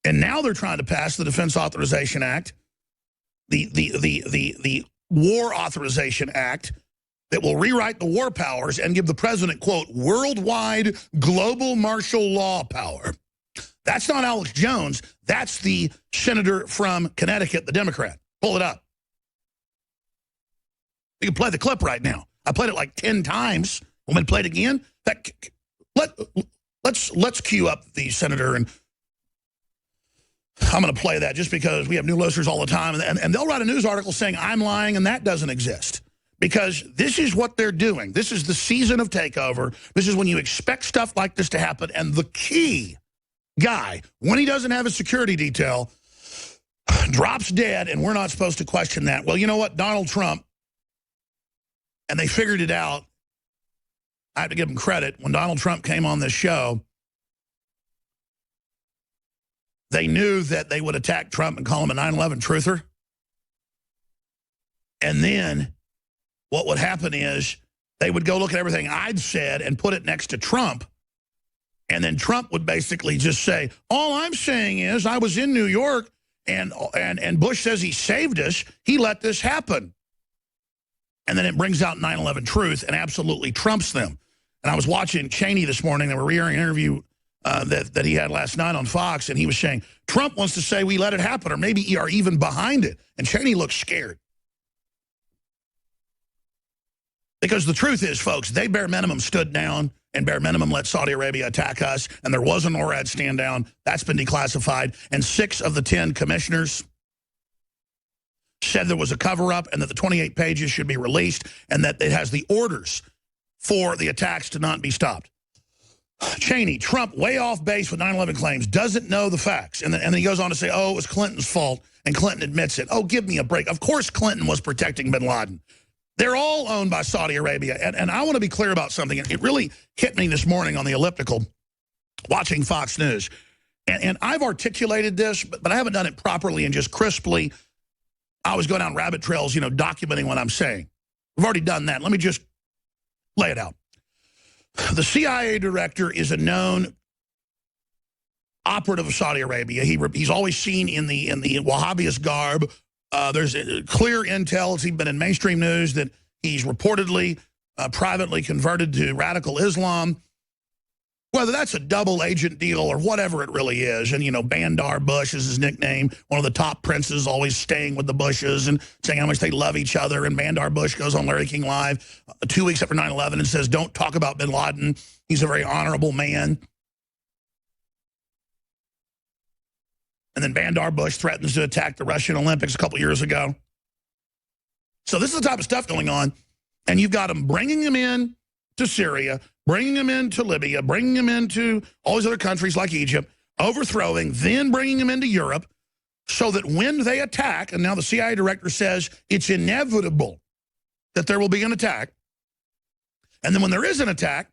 And now they're trying to pass the Defense Authorization Act, the War Authorization Act, that will rewrite the war powers and give the president, quote, worldwide global martial law power. That's not Alex Jones. That's the senator from Connecticut, the Democrat. Pull it up. You can play the clip right now. I played it like 10 times. Want me to play it again? Let's cue up the senator, and I'm going to play that just because we have new listeners all the time, and they'll write a news article saying I'm lying and that doesn't exist. Because this is what they're doing. This is the season of takeover. This is when you expect stuff like this to happen. And the key guy, when he doesn't have a security detail, drops dead, and we're not supposed to question that. Well, you know what? Donald Trump, and they figured it out. I have to give them credit. When Donald Trump came on this show, they knew that they would attack Trump and call him a 9/11 truther. And then what would happen is they would go look at everything I'd said and put it next to Trump. And then Trump would basically just say, all I'm saying is I was in New York and Bush says he saved us. He let this happen. And then it brings out 9/11 truth and absolutely trumps them. And I was watching Cheney this morning. They were re-airing an interview that he had last night on Fox. And he was saying, Trump wants to say we let it happen, or maybe you are even behind it. And Cheney looks scared. Because the truth is, folks, they bare minimum stood down and bare minimum let Saudi Arabia attack us, and there was a NORAD stand down. That's been declassified. And 6 of the 10 commissioners said there was a cover-up and that the 28 pages should be released and that it has the orders for the attacks to not be stopped. Cheney, Trump, way off base with 9/11 claims, doesn't know the facts. And then he goes on to say, oh, it was Clinton's fault, and Clinton admits it. Oh, give me a break. Of course Clinton was protecting bin Laden. They're all owned by Saudi Arabia. And I want to be clear about something. It really hit me this morning on the elliptical watching Fox News. And I've articulated this, but I haven't done it properly and just crisply. I always go down rabbit trails, documenting what I'm saying. We've already done that. Let me just lay it out. The CIA director is a known operative of Saudi Arabia. He's always seen in the Wahhabist garb. There's clear intel. It's even been in mainstream news that he's reportedly privately converted to radical Islam. Whether that's a double agent deal or whatever it really is. And, Bandar Bush is his nickname. One of the top princes, always staying with the Bushes and saying how much they love each other. And Bandar Bush goes on Larry King Live 2 weeks after 9/11 and says, don't talk about bin Laden. He's a very honorable man. And then Bandar Bush threatens to attack the Russian Olympics a couple years ago. So this is the type of stuff going on. And you've got them bringing them in to Syria, bringing them into Libya, bringing them into all these other countries like Egypt, overthrowing, then bringing them into Europe so that when they attack, and now the CIA director says it's inevitable that there will be an attack. And then when there is an attack,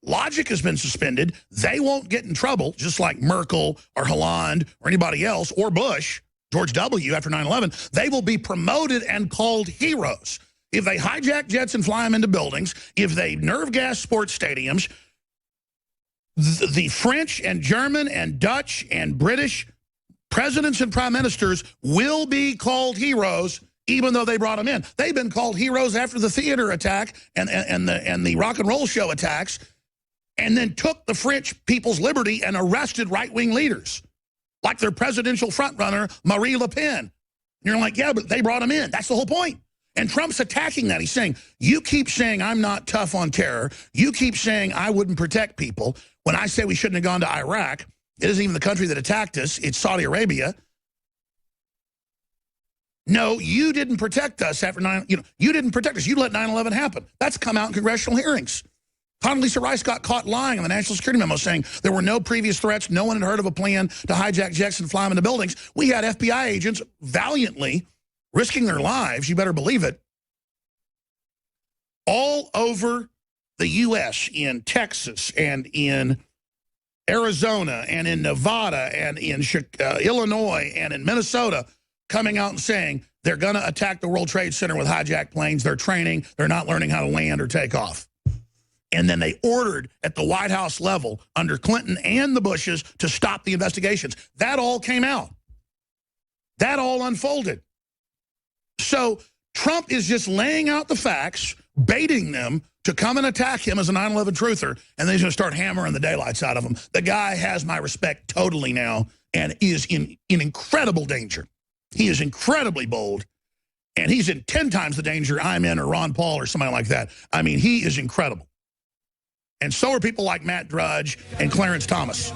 logic has been suspended. They won't get in trouble, just like Merkel or Hollande or anybody else, or Bush, George W. after 9/11. They will be promoted and called heroes. If they hijack jets and fly them into buildings, if they nerve gas sports stadiums, the French and German and Dutch and British presidents and prime ministers will be called heroes, even though they brought them in. They've been called heroes after the theater attack and the rock and roll show attacks, and then took the French people's liberty and arrested right-wing leaders, like their presidential frontrunner, Marie Le Pen. And you're like, yeah, but they brought them in. That's the whole point. And Trump's attacking that. He's saying, you keep saying I'm not tough on terror. You keep saying I wouldn't protect people. When I say we shouldn't have gone to Iraq, it isn't even the country that attacked us. It's Saudi Arabia. No, you didn't protect us after you didn't protect us. You let 9/11 happen. That's come out in congressional hearings. Condoleezza Rice got caught lying in the National Security Memo saying there were no previous threats. No one had heard of a plan to hijack jets and fly them into buildings. We had FBI agents valiantly risking their lives, you better believe it, all over the U.S., in Texas and in Arizona and in Nevada and in Illinois and in Minnesota, coming out and saying they're going to attack the World Trade Center with hijacked planes. They're training. They're not learning how to land or take off. And then they ordered at the White House level under Clinton and the Bushes to stop the investigations. That all came out. That all unfolded. So Trump is just laying out the facts, baiting them to come and attack him as a 9/11 truther, and then he's going to start hammering the daylights out of him. The guy has my respect totally now and is in incredible danger. He is incredibly bold, and he's in 10 times the danger I'm in or Ron Paul or somebody like that. I mean, he is incredible. And so are people like Matt Drudge and Clarence Thomas.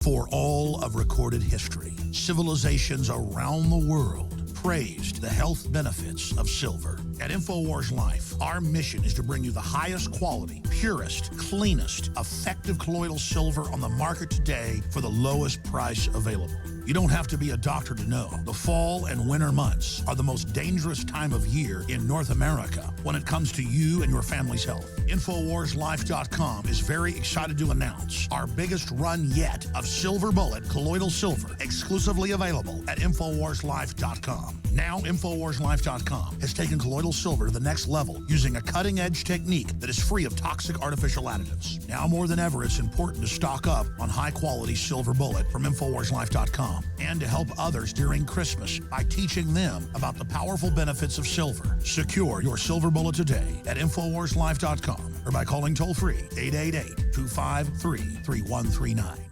For all of recorded history, civilizations around the world praised the health benefits of silver. At InfoWars Life, our mission is to bring you the highest quality, purest, cleanest, effective colloidal silver on the market today for the lowest price available. You don't have to be a doctor to know. The fall and winter months are the most dangerous time of year in North America when it comes to you and your family's health. InfoWarsLife.com is very excited to announce our biggest run yet of Silver Bullet colloidal silver, exclusively available at InfoWarsLife.com. Now, InfoWarsLife.com has taken colloidal silver to the next level using a cutting-edge technique that is free of toxic artificial additives. Now more than ever, it's important to stock up on high-quality Silver Bullet from InfoWarsLife.com and to help others during Christmas by teaching them about the powerful benefits of silver. Secure your Silver Bullet today at InfoWarsLife.com or by calling toll-free 888-253-3139.